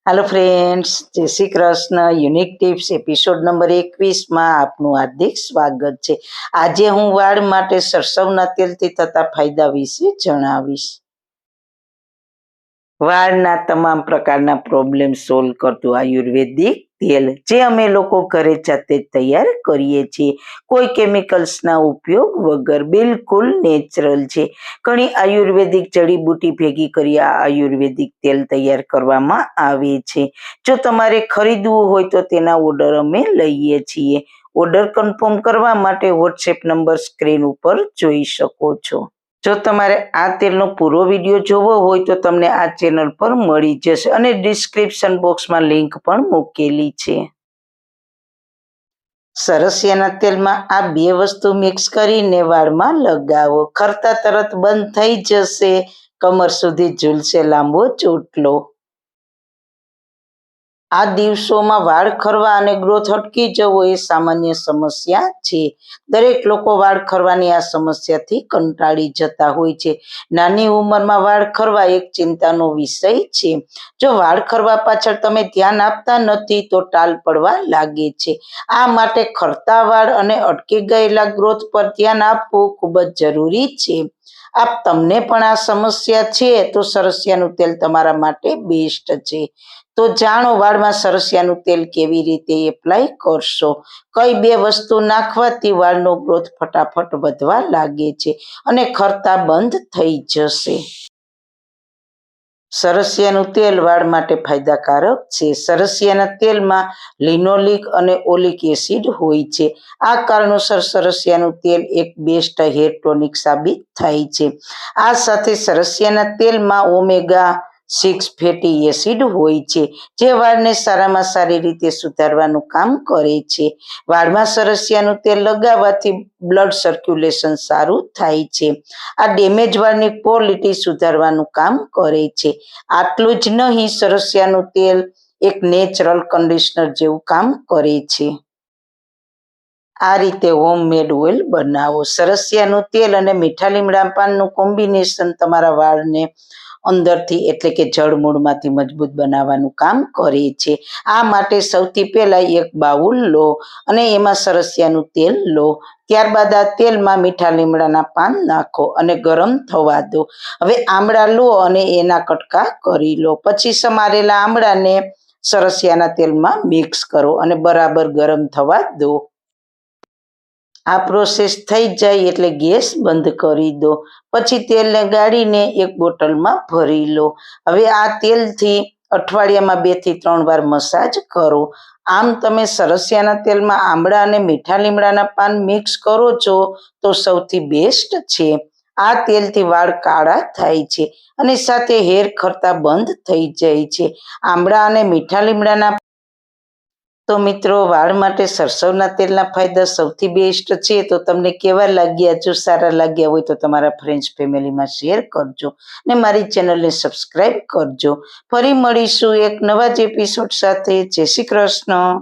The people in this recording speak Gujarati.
हेलो फ्रेंड्स, जय Shri Krishna. Unique tips episode number 21 આપનું હાર્દિક સ્વાગત છે। આજે હું વાળ માટે સરસવના તેલથી થતા ફાયદા વિશે જણાવીશ। વાળના તમામ પ્રકારના પ્રોબ્લેમ સોલ્વ કરતું આયુર્વેદિક તેલ જે અમે લોકો ઘરે જાતે તૈયાર કરીએ છીએ, કોઈ કેમિકલ્સના ઉપયોગ વગર, બિલકુલ નેચરલ છે। ઘણી આયુર્વેદિક જડીબુટી ભેગી કરી આ આયુર્વેદિક તેલ તૈયાર કરવામાં આવે છે। જો તમારે ખરીદવું હોય તો તેના ઓર્ડર અમે લઈએ છીએ। ઓર્ડર કન્ફર્મ કરવા માટે વોટ્સએપ નંબર સ્ક્રીન ઉપર જોઈ શકો છો। જો તમારે આ તેલનો પૂરો વિડીયો જોવો હોય તો તમને આ ચેનલ પર મળી જશે અને ડિસ્ક્રિપ્શન બોક્સમાં લિંક પણ મૂકેલી છે। સરસિયાના તેલમાં આ બે વસ્તુ મિક્સ કરીને વાળમાં લગાવો, ખરતા તરત બંધ થઈ જશે, કમર સુધી ઝૂલશે લાંબો ચોટલો। આ દિવસોમાં વાળ ખરવા અને ગ્રોથ અટકી જવો એ સામાન્ય સમસ્યા છે। દરેક લોકો વાળ ખરવાની આ સમસ્યાથી કંટાળી જતા હોય છે। નાની ઉંમરમાં વાળ ખરવા એક ચિંતાનો વિષય છે। જો વાળ ખરવા પાછળ તમે ધ્યાન આપતા નથી તો ટાલ પડવા લાગે છે। આ માટે ખરતા વાળ અને અટકી ગયેલા ગ્રોથ પર ધ્યાન આપવું ખૂબ જ જરૂરી છે। તમને પણ આ સમસ્યા છે તો સરસિયાનું તેલ તમારા માટે બેસ્ટ છે। તો જાણો વાળમાં સરસિયાનું તેલ કેવી રીતે એપ્લાય કરશો, કઈ બે વસ્તુ નાખવાથી વાળનો ગ્રોથ ફટાફટ વધવા લાગે છે અને ખરતા બંધ થઈ જશે। સરસિયાનું તેલ વાળ માટે ફાયદાકારક છે। સરસિયાના તેલમાં લિનોલિક અને ઓલિક એસિડ હોય છે। આ કારણોસર સરસિયાનું તેલ એક બેસ્ટ હેર ટોનિક સાબિત થાય છે। આ સાથે સરસિયાના તેલમાં ઓમેગા-6 ફેટી એસિડ હોય છે જે વાળને સારામાં સારી રીતે સુધારવાનું કામ કરે છે। વાળમાં સરસિયાનું તેલ લગાવવાથી બ્લડ સર્ક્યુલેશન સારું થાય છે। આ ડેમેજ વાળની ક્વોલિટી સુધારવાનું કામ કરે છે। આટલું જ નહીં, સરસિયાનું તેલ એક નેચરલ કન્ડિશનર જેવું કામ કરે છે। આ રીતે હોમમેડ ઓઇલ બનાવો। સરસિયાનું તેલ અને મીઠા લીમડા પાનનું કોમ્બિનેશન તમારા વાળને અંદરથી એટલે કે જળમૂળમાંથી મજબૂત બનાવવાનું કામ કરે છે। આ માટે સૌથી પહેલા એક બાઉલ લો અને એમાં સરસિયાનું તેલ લો। ત્યારબાદ આ તેલમાં મીઠા લીમડાના પાન નાખો અને ગરમ થવા દો। હવે આમળા લો અને એના કટકા કરી લો। પછી સમારેલા આમળાને સરસિયાના તેલમાં મિક્સ કરો અને બરાબર ગરમ થવા દો। આ પ્રોસેસ થઈ જાય એટલે ગેસ બંધ કરી દો। પછી તેલને ગાળીને એક બોટલમાં ભરી લો। હવે આ તેલથી અઠવાડિયામાં 2 થી 3 વાર મસાજ કરો। આમ તમે સરસિયાના તેલમાં આમળા અને મીઠા લીમડાના પાન મિક્સ કરો છો તો સૌથી બેસ્ટ છે। આ તેલથી વાળ કાળા થાય છે અને સાથે હેર ખરતા બંધ થઈ જાય છે। આમળા અને મીઠા લીમડાના તો મિત્રો, વાળ માટે સરસવના તેલના ફાયદા સૌથી બેસ્ટ છે। તો તમને કેવા લાગ્યા? જો સારા લાગ્યા હોય તો તમારા ફ્રેન્ડ્સ ફેમિલીમાં શેર કરજો ને મારી ચેનલને સબસ્ક્રાઈબ કરજો। ફરી મળીશું એક નવા જ એપિસોડ સાથે। જય શ્રી કૃષ્ણ।